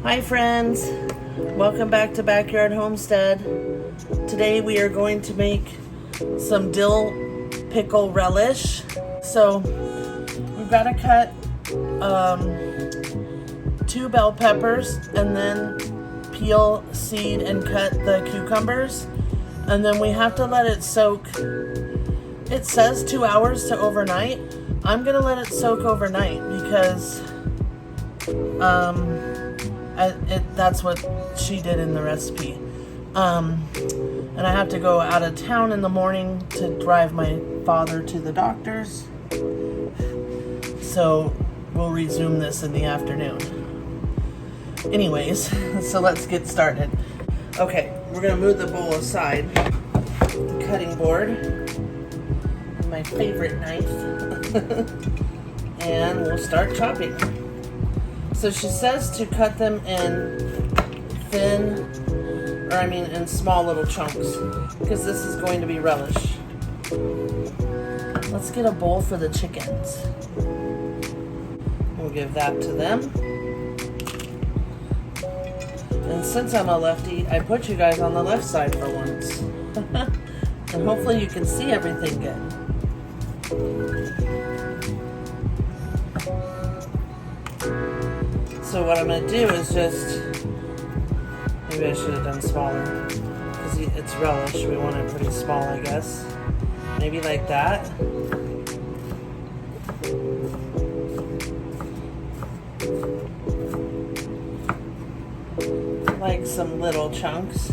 Hi friends, welcome back to Backyard Homestead. Today we are going to make some dill pickle relish. So we've got to cut 2 bell peppers and then peel, seed, and cut the cucumbers. And then we have to let it soak. It says 2 hours to overnight. I'm gonna let it soak overnight because that's what she did in the recipe. And I have to go out of town in the morning to drive my father to the doctor's. So we'll resume this in the afternoon. Anyways, so let's get started. Okay, we're gonna move the bowl aside. The cutting board, my favorite knife. And we'll start chopping. So she says to cut them in in small little chunks, because this is going to be relish. Let's get a bowl for the chickens. We'll give that to them. And since I'm a lefty, I put you guys on the left side for once. And hopefully you can see everything good. So what I'm going to do is maybe I should have done smaller, because it's relish, we want it pretty small, I guess. Maybe like that. Like some little chunks.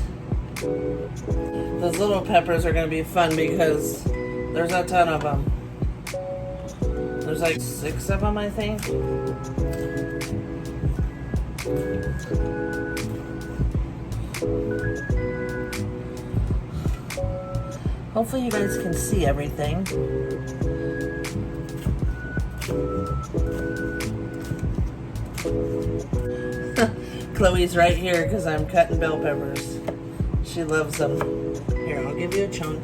Those little peppers are going to be fun because there's a ton of them. There's like 6 of them, I think. Hopefully you guys can see everything. Chloe's right here because I'm cutting bell peppers. She loves them. Here, I'll give you a chunk.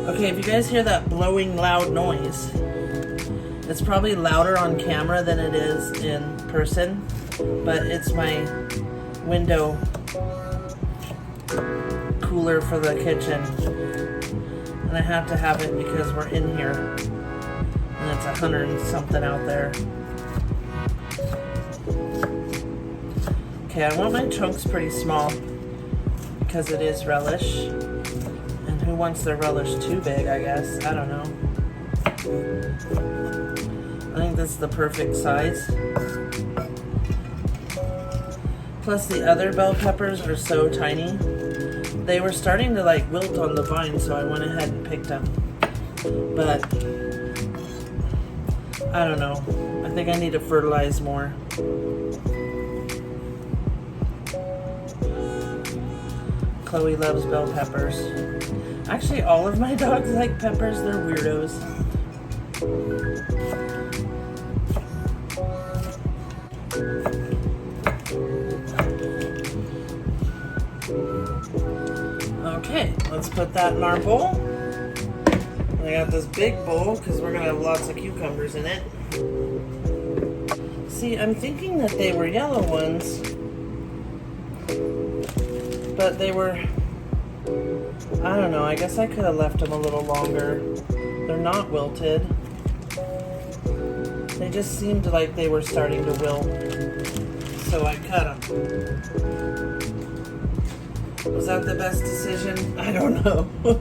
Okay, if you guys hear that blowing loud noise, it's probably louder on camera than it is in person, but it's my window cooler for the kitchen, and I have to have it because we're in here and it's 100 and something out there. Okay, I want my chunks pretty small because it is relish, and who wants their relish too big, I guess. I don't know. I think this is the perfect size. Plus the other bell peppers are so tiny. They were starting to like wilt on the vine, so I went ahead and picked them. But I don't know. I think I need to fertilize more. Chloe loves bell peppers. Actually, all of my dogs like peppers. They're weirdos. Okay, let's put that in our bowl. And I got this big bowl because we're gonna have lots of cucumbers in it. See, I'm thinking that they were yellow ones, but they were, I don't know, I guess I could have left them a little longer. They're not wilted. They just seemed like they were starting to wilt, so I cut them. Was that the best decision? I don't know. But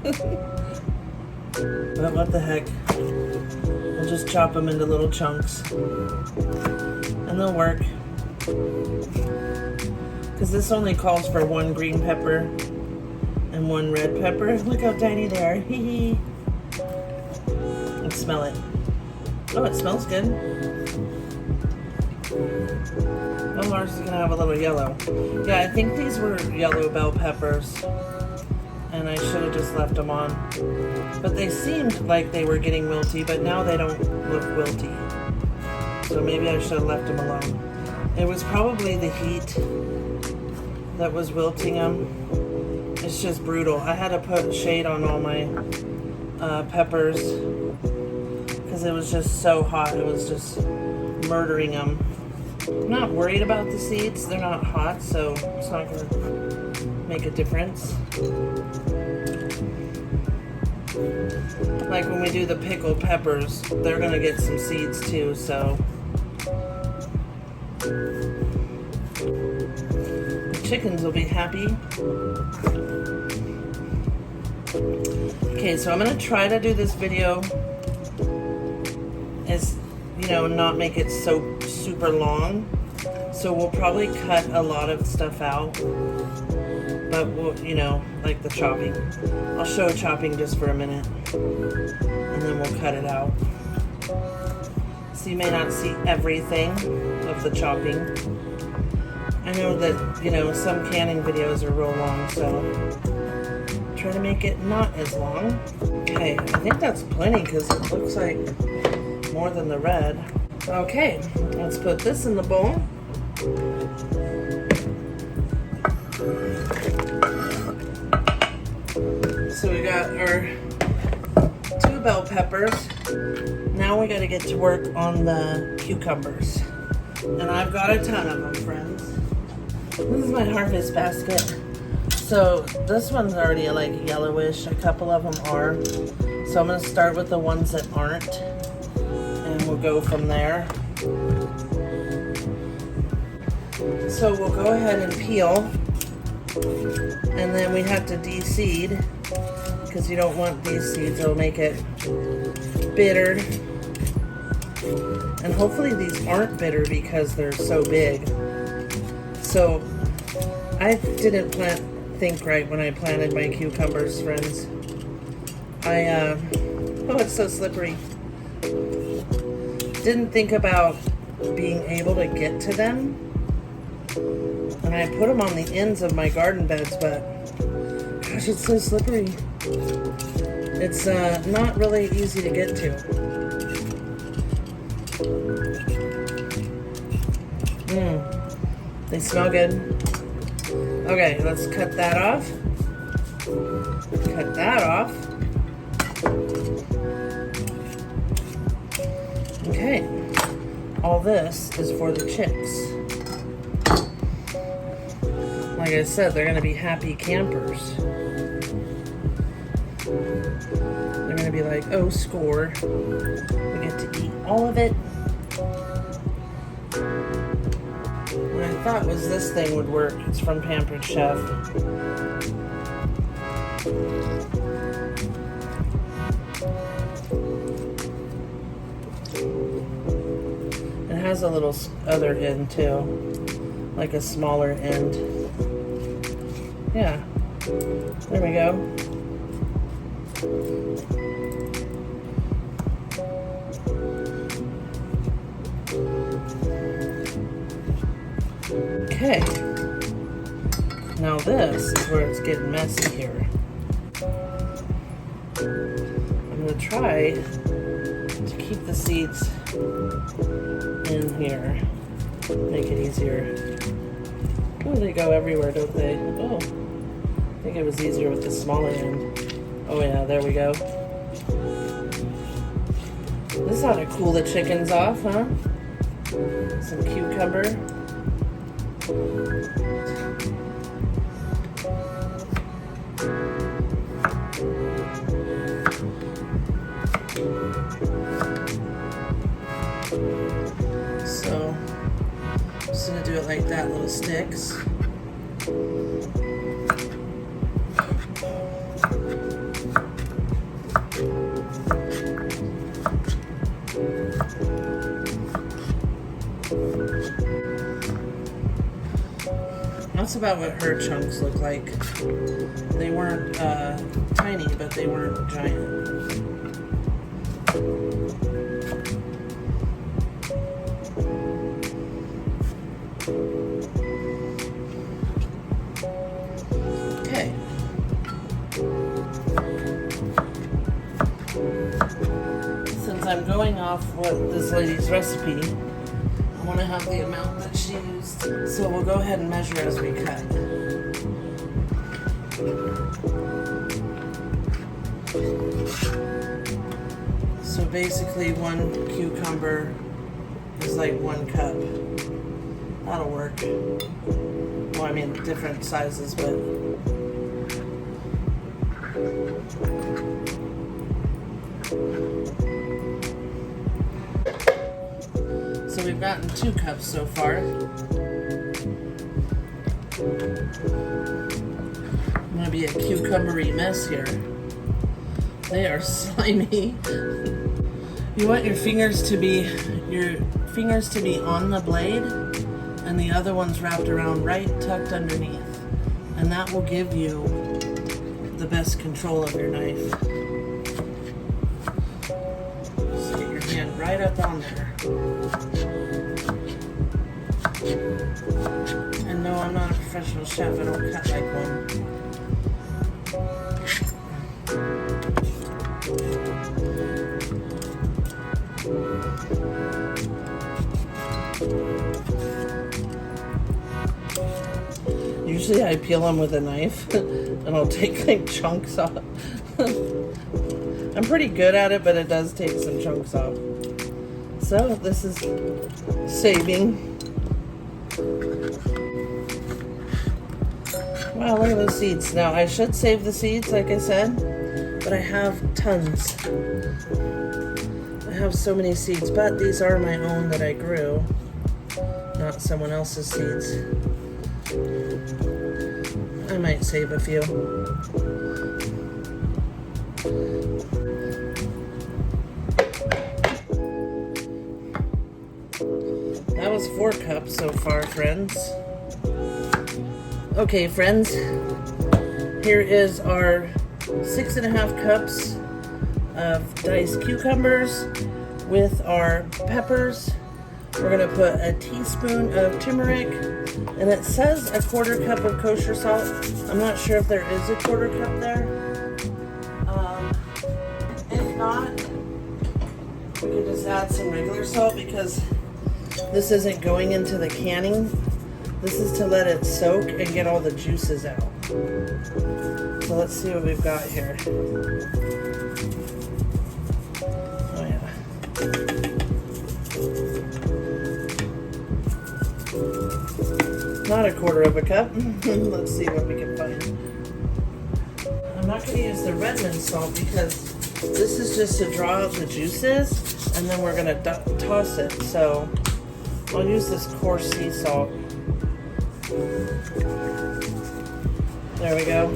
what the heck. We'll just chop them into little chunks. And they'll work. Because this only calls for 1 green pepper and 1 red pepper. Look how tiny they are. Hee hee. Let's smell it. Oh, it smells good. Oh, ours is going to have a little yellow. Yeah, I think these were yellow bell peppers. And I should have just left them on. But they seemed like they were getting wilty, but now they don't look wilty. So maybe I should have left them alone. It was probably the heat that was wilting them. It's just brutal. I had to put shade on all my peppers because it was just so hot. It was just murdering them. I'm not worried about the seeds. They're not hot, so it's not going to make a difference. Like when we do the pickled peppers, they're going to get some seeds too, so. The chickens will be happy. Okay, so I'm going to try to do this video as, you know, not make it so super long. So we'll probably cut a lot of stuff out. But we'll, you know, like the chopping. I'll show chopping just for a minute. And then we'll cut it out. So you may not see everything of the chopping. I know that, you know, some canning videos are real long, so try to make it not as long. Okay, I think that's plenty because it looks like more than the red. Okay, let's put this in the bowl. So we got our 2 bell peppers. Now we got to get to work on the cucumbers. And I've got a ton of them, friends. This is my harvest basket. So this one's already like yellowish. A couple of them are. So I'm going to start with the ones that aren't. And we'll go from there. So we'll go ahead and peel. And then we have to de-seed. Because you don't want these seeds. It'll make it bitter. And hopefully these aren't bitter because they're so big. So I didn't think right when I planted my cucumbers, friends. Oh, it's so slippery. Didn't think about being able to get to them. And I put them on the ends of my garden beds, but gosh, it's so slippery. It's not really easy to get to. They smell good. Okay, let's cut that off. Cut that off. Okay, all this is for the chicks. Like I said, they're gonna be happy campers. They're gonna be like, oh, score. We get to eat all of it. What I thought was this thing would work. It's from Pampered Chef. It has a little other end too, like a smaller end. Yeah, there we go. Okay, now this is where it's getting messy here. I'm going to try to keep the seeds in here, make it easier. Oh, they go everywhere, don't they? Oh, I think it was easier with the smaller end. Oh yeah, there we go. This ought to cool the chickens off, huh? Some cucumber. So, I'm just gonna do it like that, little sticks. That's about what her chunks look like. They weren't tiny, but they weren't giant. Okay. Since I'm going off what this lady's recipe, I want to have the amount that she used. So we'll go ahead and measure as we cut. So basically 1 cucumber is like 1 cup. That'll work. Well, I mean, different sizes, but. So we've gotten 2 cups so far. I'm gonna be a cucumbery mess here. They are slimy. You want your fingers to be on the blade, and the other one's wrapped around right tucked underneath, and that will give you the best control of your knife. Just get your hand right up on there. And no, I'm not a professional chef. I don't cut like one. Usually I peel them with a knife and I'll take like chunks off. I'm pretty good at it, but it does take some chunks off. So this is saving. Wow, look at those seeds. Now I should save the seeds, like I said, but I have tons. I have so many seeds, but these are my own that I grew, not someone else's seeds. I might save a few. That was 4 cups so far, friends. Okay, friends, here is our 6.5 cups of diced cucumbers with our peppers. We're gonna put a teaspoon of turmeric, and it says a 1/4 cup of kosher salt. I'm not sure if there is a 1/4 cup there. If not, we could just add some regular salt because this isn't going into the canning. This is to let it soak and get all the juices out. So let's see what we've got here. Oh yeah. Not a 1/4 cup. Let's see what we can find. I'm not going to use the Redmond salt because this is just to draw out the juices, and then we're going to toss it. So I'll use this coarse sea salt. There we go.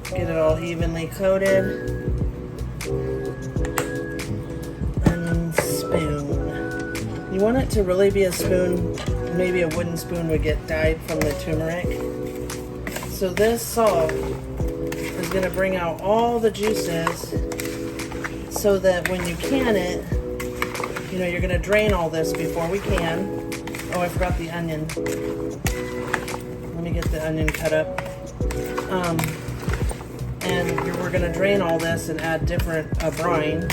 Get it all evenly coated. And spoon. You want it to really be a spoon. Maybe a wooden spoon would get dyed from the turmeric. So this salt is going to bring out all the juices so that when you can it, you know, you're going to drain all this before we can. Oh, I forgot the onion. Let me get the onion cut up. And we're going to drain all this and add different brine.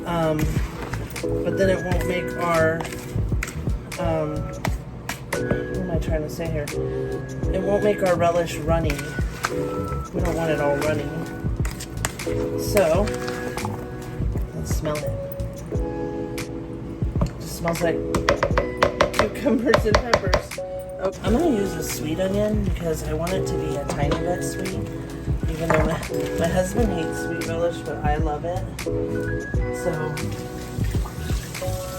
But then it won't make our, what am I trying to say here? It won't make our relish runny. We don't want it all runny. So, let's smell it. It just smells like cucumbers and peppers. Okay. I'm going to use a sweet onion because I want it to be a tiny bit sweet. Even though my husband hates sweet relish, but I love it. So,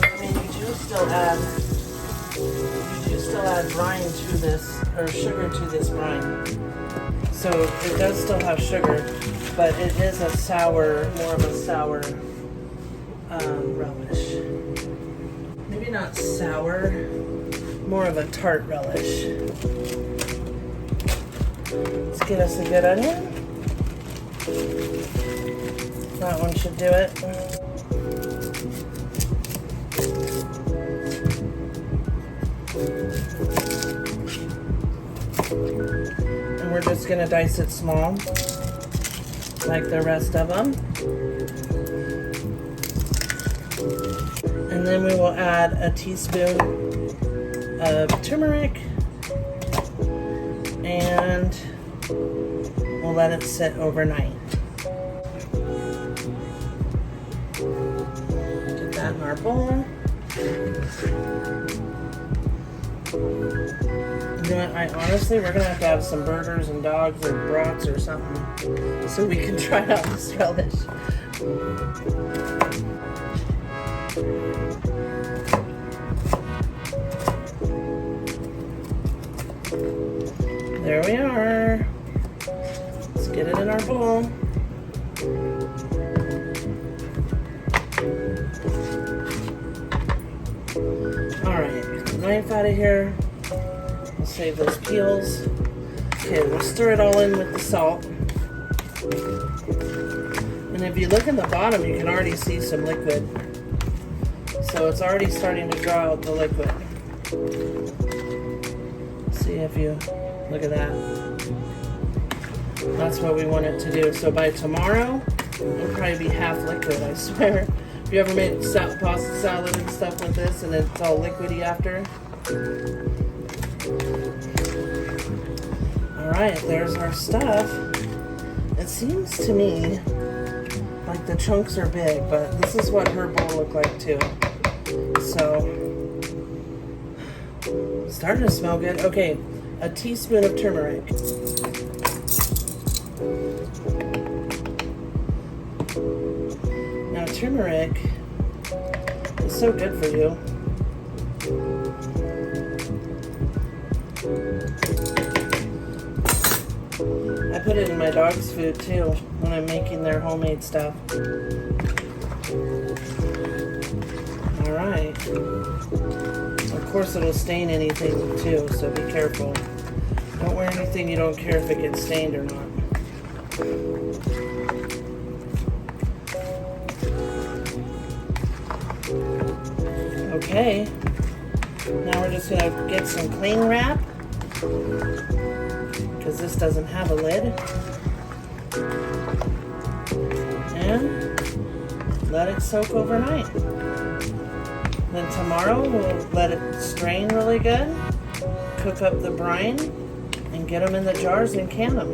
I mean, you do still add brine to this, or sugar to this brine. So it does still have sugar, but it is a sour, more of a sour relish. Maybe not sour, more of a tart relish. Let's get us a good onion. That one should do it. And we're just going to dice it small, like the rest of them. And then we will add a teaspoon of turmeric, and we'll let it sit overnight. Get that in our bowl. You know what, we're gonna have to have some burgers and dogs or brats or something so we can try out this relish. There we are. Let's get it in our bowl. Alright, knife out of here. We'll save those peels. Okay, we'll stir it all in with the salt. And if you look in the bottom, you can already see some liquid. So it's already starting to draw out the liquid. See if you look at that. That's what we want it to do. So by tomorrow, it'll probably be half liquid, I swear. Have you ever made pasta salad and stuff with this and it's all liquidy after? Alright, there's our stuff. It seems to me like the chunks are big, but this is what her bowl looked like too. So, starting to smell good. Okay, a teaspoon of turmeric. Now turmeric is so good for you. I put it in my dog's food too when I'm making their homemade stuff. Alright. Of course it'll stain anything too, so be careful. Don't wear anything you don't care if it gets stained or not. Okay. Now we're just going to get some cling wrap, because this doesn't have a lid. And let it soak overnight. Then tomorrow we'll let it strain really good, cook up the brine, and get them in the jars and can them.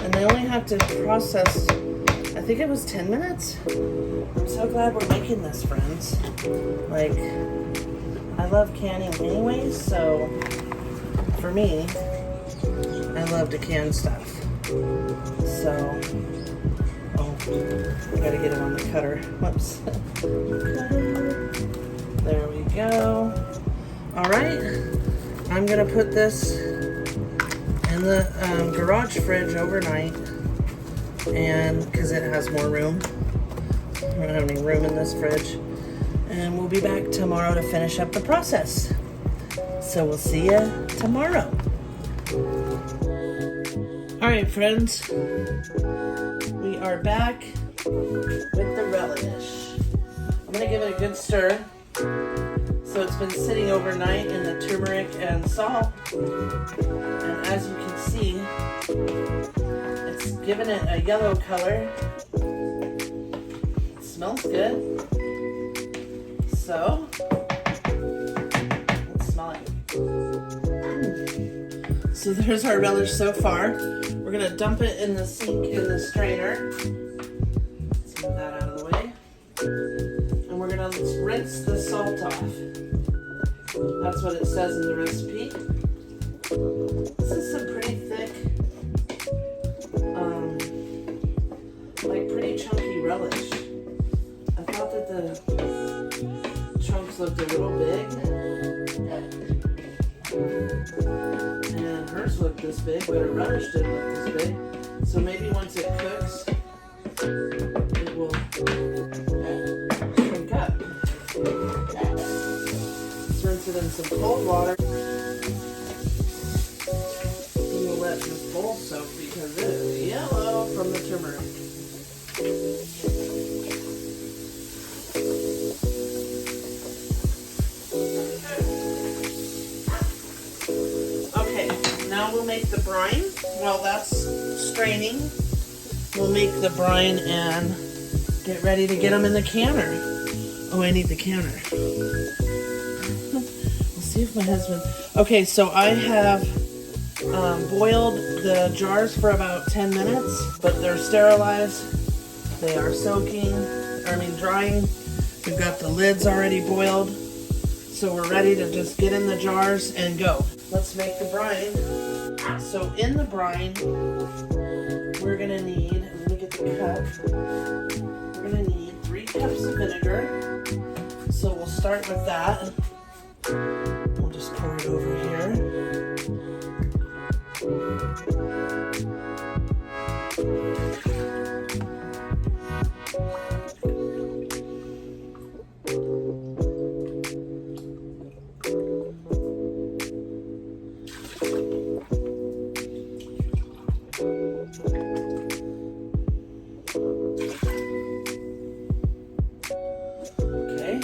And they only have to process, I think it was 10 minutes. I'm so glad we're making this, friends. Like, I love canning anyways, so for me, I love to can stuff. So, oh, I gotta get it on the cutter. Whoops. Cutter. There we go. Alright, I'm gonna put this in the garage fridge overnight, and because it has more room. I don't have any room in this fridge. And we'll be back tomorrow to finish up the process. So we'll see you tomorrow. Alright friends, we are back with the relish. I'm going to give it a good stir. So it's been sitting overnight in the turmeric and salt. And as you can see, it's given it a yellow color. It smells good. So, let's smell it. So there's our relish so far. We're going to dump it in the sink in the strainer. Let's move that out of the way. And we're going to rinse the salt off. That's what it says in the recipe. This is some pretty thick, like pretty chunky relish. I thought that the chunks looked a little big. And hers looked this big, but her relish didn't look this big. So maybe once it cooks, it will shrink up. Let's rinse it in some cold water. And we'll let this bowl soak because it is yellow from the turmeric. Now we'll make the brine. While that's straining, we'll make the brine and get ready to get them in the canner. Oh, I need the canner. Let's see if my husband... Okay, so I have boiled the jars for about 10 minutes, but they're sterilized. They are drying. We've got the lids already boiled. So we're ready to just get in the jars and go. Let's make the brine. So in the brine, we're gonna need, let me get the cup. We're gonna need 3 cups of vinegar. So we'll start with that. We'll just pour it over here. Okay,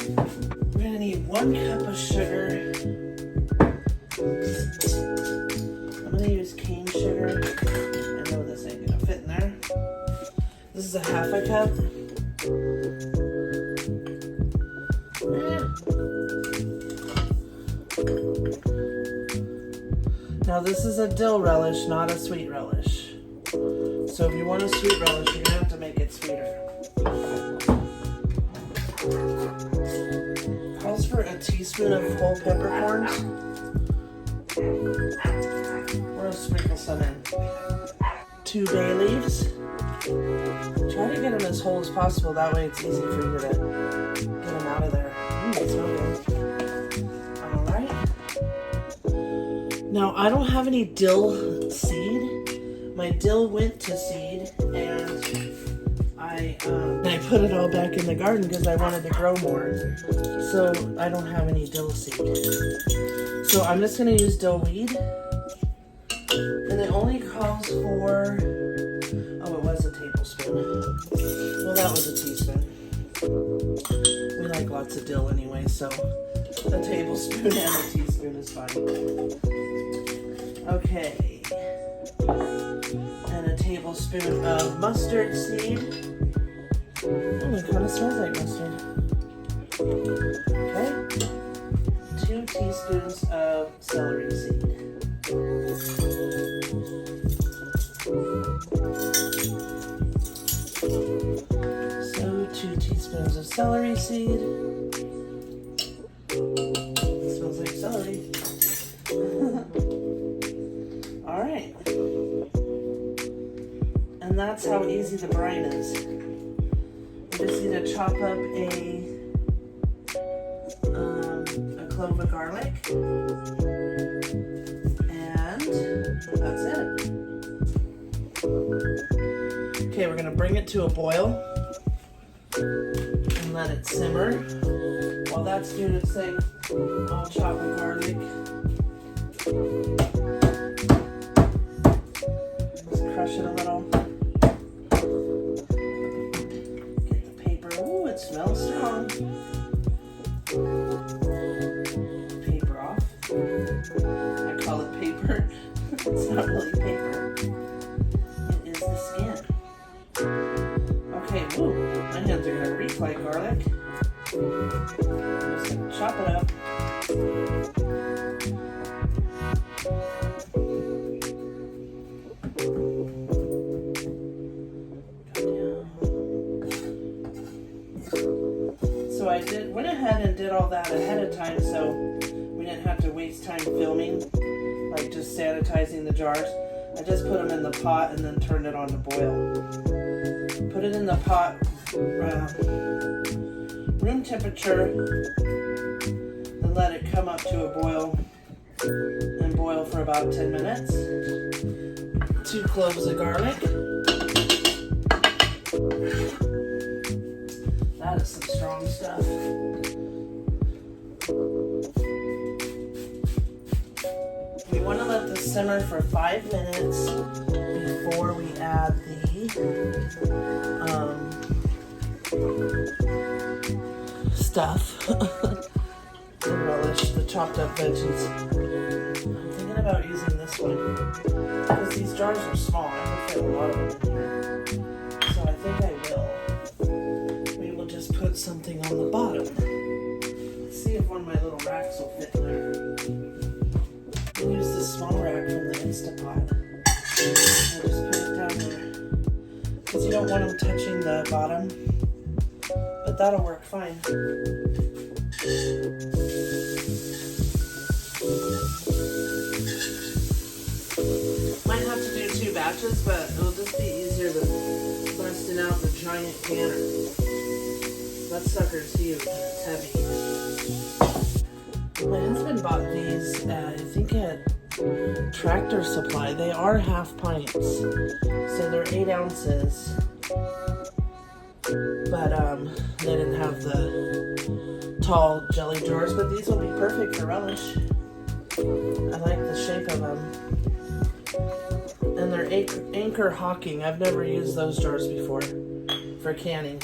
we're gonna need 1 cup of sugar. I'm gonna use cane sugar. I know this ain't gonna fit in there. This is a 1/2 cup. Now this is a dill relish, not a sweet relish. So if you want a sweet relish, you're gonna have to make it sweeter. Calls for a teaspoon of whole peppercorns. We're gonna sprinkle some in. 2 bay leaves. Try to get them as whole as possible, that way it's easy for you to get them out of there. They smell good. Alright. Now I don't have any dill seed. My dill went to seed and I put it all back in the garden because I wanted to grow more. So I don't have any dill seed. So I'm just going to use dill weed. And it only calls for, oh, it was a tablespoon. Well, that was a teaspoon. We like lots of dill anyway, so a tablespoon and a teaspoon is fine. Okay. And a tablespoon of mustard seed. Oh, it kind of smells like mustard. Okay. 2 teaspoons of celery seed. So 2 teaspoons of celery seed. It smells like celery. All right. And that's how easy the brine is. We just need to chop up a clove of garlic, and that's it. Okay, we're gonna bring it to a boil and let it simmer. While that's doing its thing, I'll chop the garlic. Just crush it a little. Get the paper. Ooh, it smells strong. Paper off. I call it paper. It's not really paper. It is the skin. Okay, woo. My hands are gonna reek like garlic. I'm just gonna chop it up. So I went ahead and did all that ahead of time, so we didn't have to waste time filming, like just sanitizing the jars. I just put them in the pot and then turned it on to boil. Put it in the pot, room temperature, and let it come up to a boil and boil for about 10 minutes. 2 cloves of garlic. That is some strong stuff. We want to let this simmer for 5 minutes before we add the stuff. The relish, the chopped up veggies. I'm thinking about using this one because these jars are small. I can fit a lot of them in here. So I think I will. We will just put something on the bottom. Let's see if one of my little racks will fit in there. I'll use this small rack from the Instapot. I'll just put it down there. Because you don't want them touching the bottom. But that'll work fine. relishes, but it'll just be easier than busting out the giant canner. That sucker's huge and it's heavy. My husband bought these, I think at Tractor Supply. They are half pints, so they're 8 ounces. But they didn't have the tall jelly jars, but these will be perfect for relish. I like the shape of them. And they're Anchor Hawking. I've never used those jars before for canning.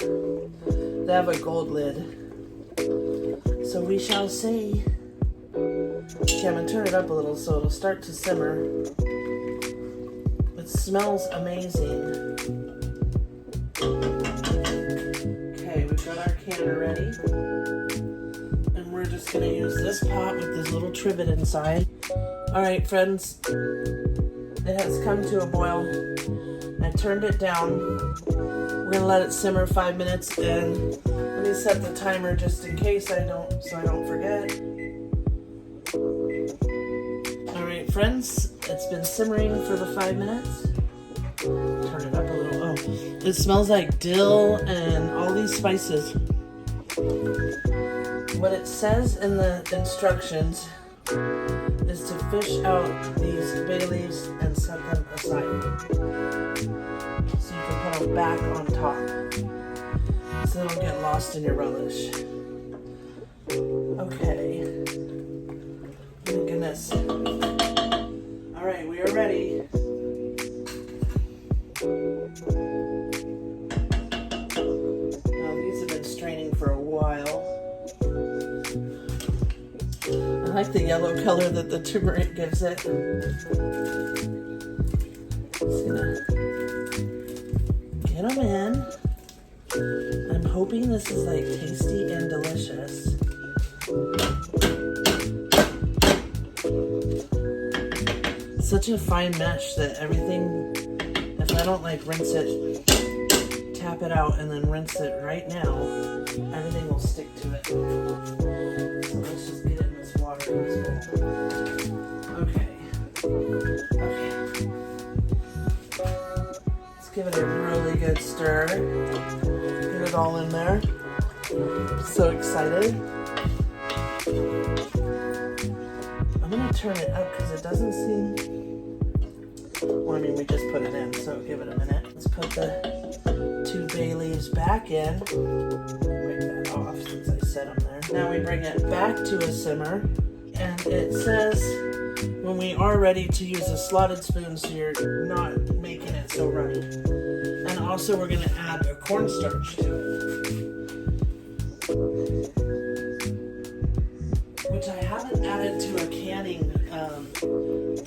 They have a gold lid. So we shall see. Okay, I'm going to turn it up a little so it'll start to simmer. It smells amazing. Okay, we've got our canner ready. And we're just going to use this pot with this little trivet inside. Alright friends, it has come to a boil. I turned it down. We're going to let it simmer 5 minutes, and let me set the timer just in case I don't forget. Alright friends, it's been simmering for the 5 minutes. Turn it up a little. Oh, it smells like dill and all these spices. What it says in the instructions is to fish out these bay leaves and set them aside. So you can put them back on top. So they don't get lost in your relish. Okay. Oh my goodness. Alright, we are ready. Now these have been straining for a while. I like the yellow color that the turmeric gives it. Just gonna get them in. I'm hoping this is like tasty and delicious. Such a fine mesh that everything, if I don't like rinse it, tap it out and then rinse it right now, everything will stick to it. So let's just get it in this water in this bowl. Okay. Let's give it a really good stir. Get it all in there. I'm so excited. I'm gonna turn it up because it doesn't seem, well, I mean, we just put it in, so give it a minute. Let's put the 2 bay leaves back in. Wipe that off since I set them there. Now we bring it back to a simmer, and it says when we are ready to use a slotted spoon so you're not making it so runny. And also we're gonna add a cornstarch to it, which I haven't added to a canning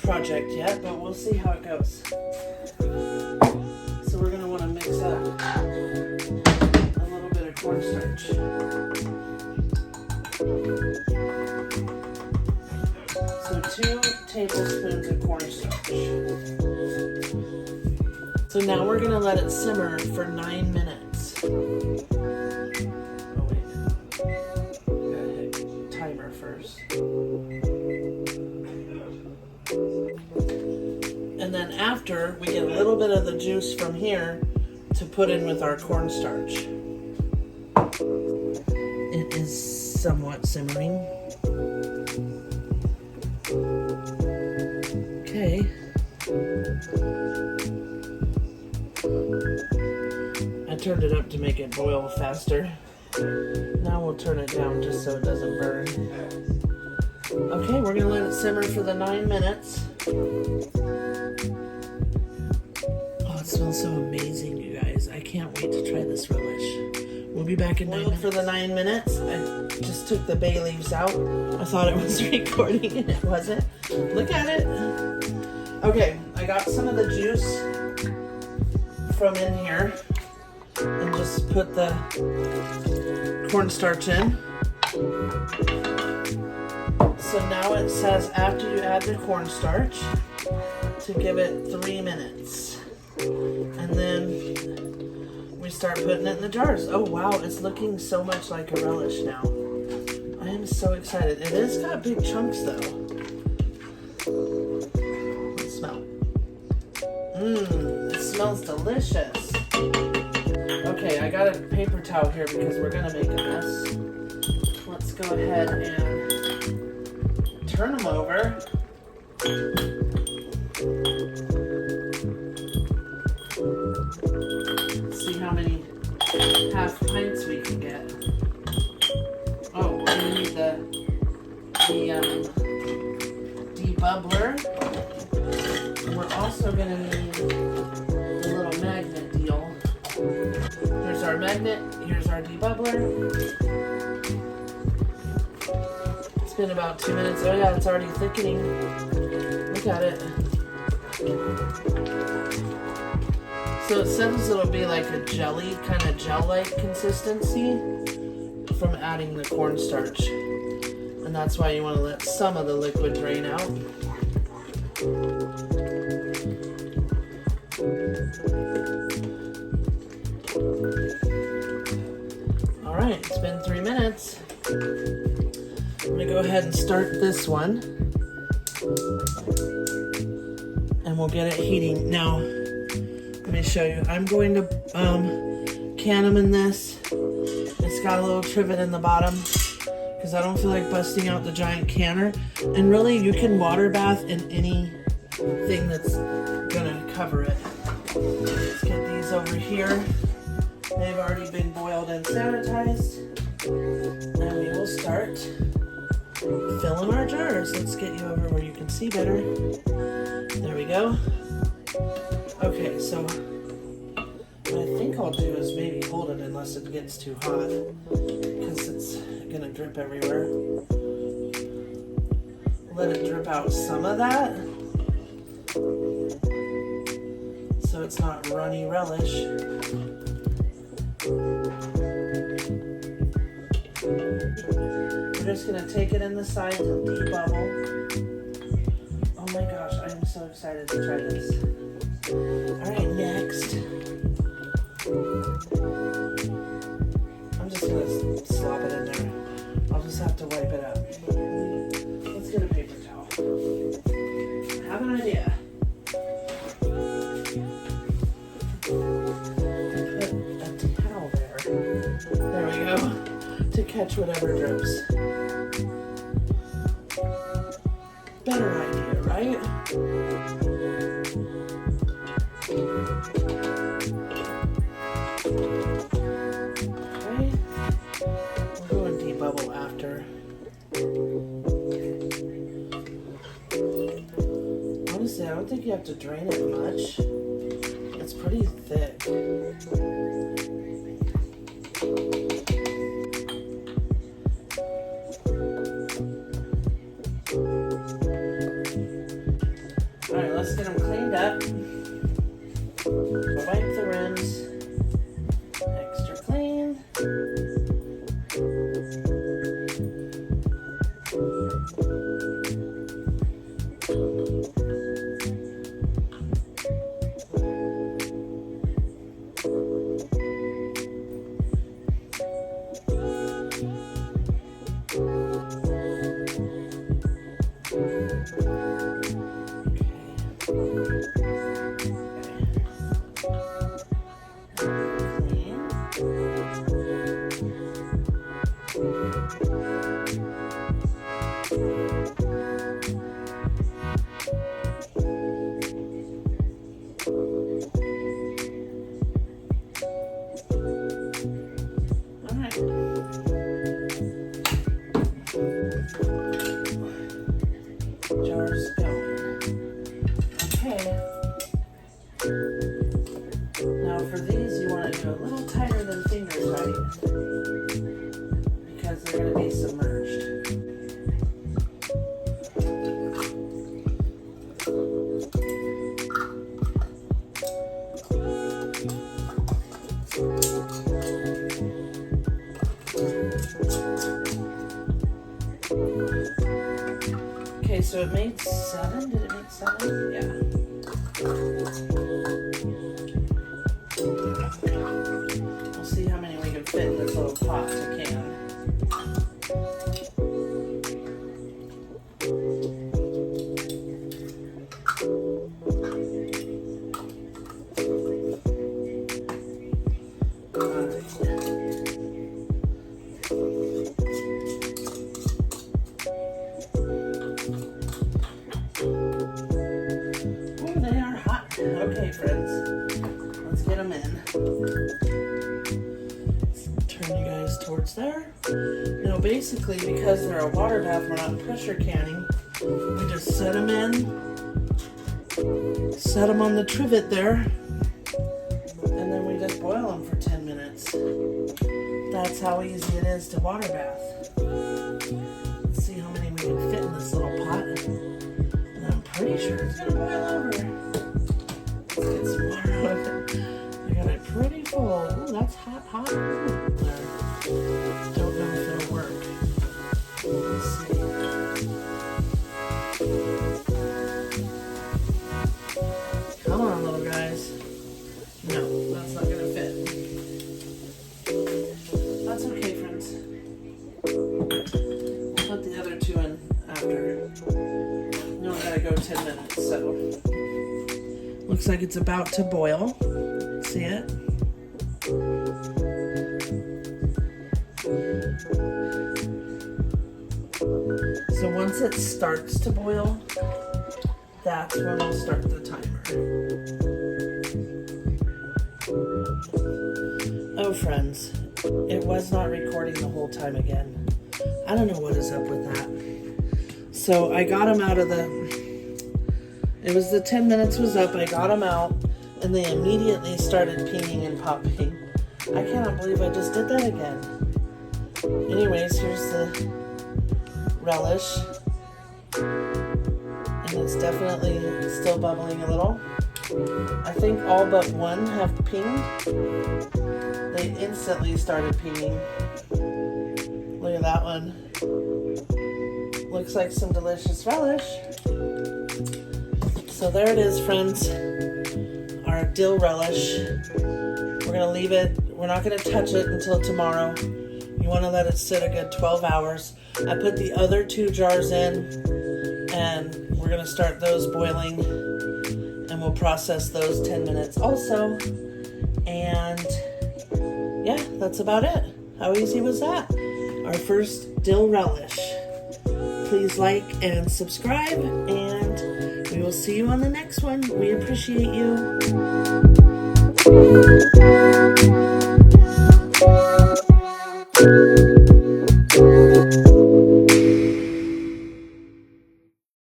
project yet, but we'll see how it goes. So we're going to want to mix up a little bit of cornstarch. So 2 tablespoons of cornstarch. So now we're going to let it simmer for 9 minutes. Oh wait, gotta hit timer first. And then after, we get a little bit of the juice from here to put in with our cornstarch. It is somewhat simmering. Okay. I turned it up to make it boil faster. Now we'll turn it down just so it doesn't burn. Okay, we're gonna let it simmer for the 9 minutes. Oh, it smells so amazing, you guys. I can't wait to try this relish. We'll be back in 9 minutes. For the 9 minutes. I just took the bay leaves out. I thought it was recording and it wasn't. Look at it. Okay, I got some of the juice from in here and just put the cornstarch in. So now it says after you add the cornstarch to give it 3 minutes. And then we start putting it in the jars. Oh wow, it's looking so much like a relish now. I am so excited. It has got big chunks though. Let's smell. It smells delicious. Okay, I got a paper towel here because we're gonna make a mess. Let's go ahead and turn them over. Let's see how many half pints we can get. Oh, we're gonna need the debubbler. And we're also gonna need the little magnet deal. Here's our magnet, here's our debubbler. It's been about 2 minutes. Oh yeah, it's already thickening. Look at it. So it says it'll be like a jelly, kind of gel-like consistency from adding the cornstarch. And that's why you want to let some of the liquid drain out. Alright, it's been 3 minutes. I'm going to go ahead and start this one. And we'll get it heating. Now, let me show you. I'm going to can them in this. It's got a little trivet in the bottom because I don't feel like busting out the giant canner. And really, you can water bath in anything that's gonna cover it. Let's get these over here. They've already been boiled and sanitized. And we will start filling our jars. Let's get you over where you can see better. There we go. Okay, so what I think I'll do is maybe hold it unless it gets too hot because it's gonna drip everywhere. Let it drip out some of that so it's not runny relish. We're just gonna take it in the sides and debubble. Oh my gosh, I am so excited to try this. Alright, next. I'm just gonna slop it in there. I'll just have to wipe it up. Let's get a paper towel. I have an idea. Put a towel there. There we go. To catch whatever drips. Better idea, right? Bubble after. Honestly, I don't think you have to drain it much. It's pretty thick. Alright, let's get them cleaned up. Wipe the rims. Extra clean. Jars going. Okay. Now for these, you want to do a little tighter than finger tight because they're going to be submerged. Okay, so it made 7. Did it make 7? Yeah. We'll see how many we can fit in this little pot to can. So basically, because they're a water bath, we're not pressure canning. We just set them on the trivet there, and then we just boil them for 10 minutes. That's how easy it is to water bath. Let's see how many we can fit in this little pot. And I'm pretty sure it's gonna boil over. Let's get some water out of it. I got it pretty full. Ooh, that's hot. Ooh, don't know if it'll work. Let's see. Come on, little guys. No, that's not gonna fit. That's okay, friends. We'll put the other two in after. We only gotta go 10 minutes, so. Looks like it's about to boil. See it? So once it starts to boil, that's when we'll start the timer. Oh, friends, it was not recording the whole time again. I don't know what is up with that. So I got them out of it was the 10 minutes was up, I got them out, and they immediately started pinging and popping. I cannot believe I just did that again. Anyways, here's the relish. And it's definitely still bubbling a little. I think all but one have pinged. They instantly started pinging. Look at that one. Looks like some delicious relish. So there it is, friends. Our dill relish. We're going to leave it. We're not going to touch it until tomorrow. You want to let it sit a good 12 hours. I put the other 2 jars in, and we're going to start those boiling, and we'll process those 10 minutes also. And yeah, that's about it. How easy was that? Our first dill relish. Please like and subscribe, and we will see you on the next one. We appreciate you.